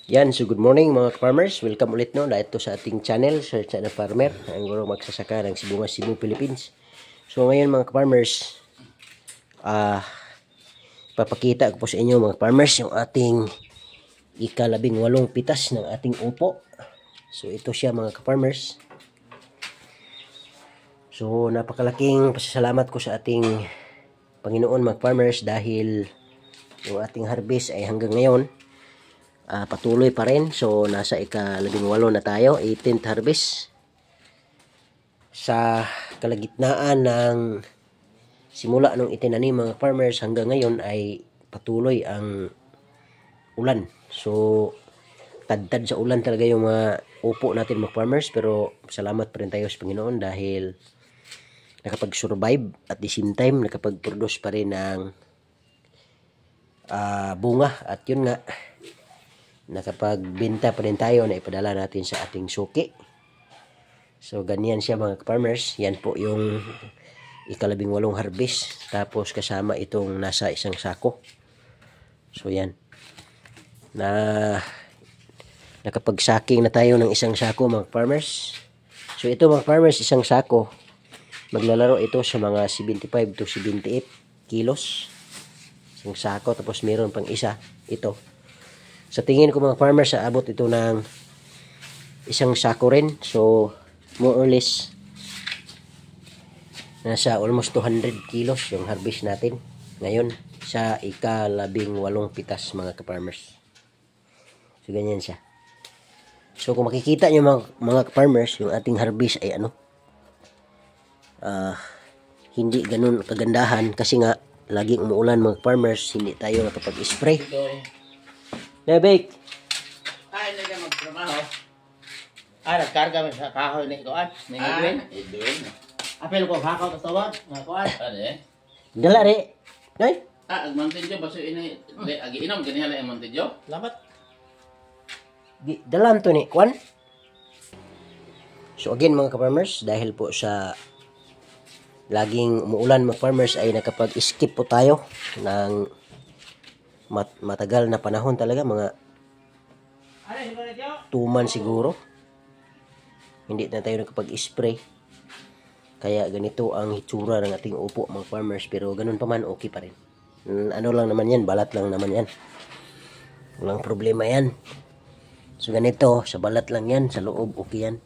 Yan, so good morning mga farmers. Welcome ulit no dahil sa ating channel, Search na Farmer. Ang guro magsasaka ng Sibungas, Cebu, Philippines. So ngayon mga farmers, papakita ko po sa inyo mga farmers yung ating ika-18 pitas ng ating upo. So ito siya mga farmers. So napakalaking pasasalamat ko sa ating Panginoon mga farmers dahil yung ating harvest ay hanggang ngayon patuloy pa rin. So nasa ika-18 na tayo, 18th harvest. Sa kalagitnaan ng simula nung itinanim mga farmers hanggang ngayon ay patuloy ang ulan. So tad-tad sa ulan talaga yung mga upo natin mga farmers, pero salamat pa rin tayo sa Panginoon dahil nakapag-survive at the same time nakapag-produce pa rin ng bunga, at yun nga nakapagbenta pa rin tayo na ipadala natin sa ating suki. So ganyan siya mga farmers. Yan po yung ika-18 harvest, tapos kasama itong nasa isang sako. So yan na nakapag-saking na tayo ng isang sako mga farmers. So ito mga farmers, isang sako maglalaro ito sa mga 75 to 78 kilos isang sako, tapos meron pang isa ito. Sa tingin ko mga farmers, abot ito ng isang sako rin. So more or less nasa almost 200 kilos yung harvest natin ngayon sa ika-18 pitas mga ka-farmers. So ganyan siya. So kung makikita nyo mga ka-farmers, yung ating harvest ay hindi ganun kagandahan kasi nga laging umuulan mga farmers, hindi tayo nakapag-spray. Nebek. Ay, hindi ka magtrabaho. Nagkarga mo sa kahoy ni Kuan. Ni Edwin. Apel ko hakaw sa tawad. Nga Kuan. Dala re. Nay. Agmantinjo baso ini agi inom gani hala agmantinjo. Lamat. Dalam to ni Kuan. So again mga ka-farmers, dahil po sa laging umuulan mga farmers ay nakapag-skip po tayo ng matagal na panahon talaga, mga 2 months siguro hindi na tayo nakapag-spray, kaya ganito ang hitsura ng ating upo mga farmers. Pero ganun pa man, okay pa rin. Ano lang naman yan, balat lang naman yan, walang problema yan. So ganito, sa balat lang yan, sa loob okay yan.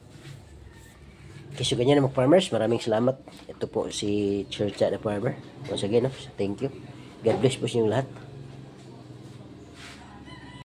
Okay, so ganyan mga farmers, maraming salamat. Ito po si Church at the Farmer. Once again, thank you. God bless po sa inyong lahat.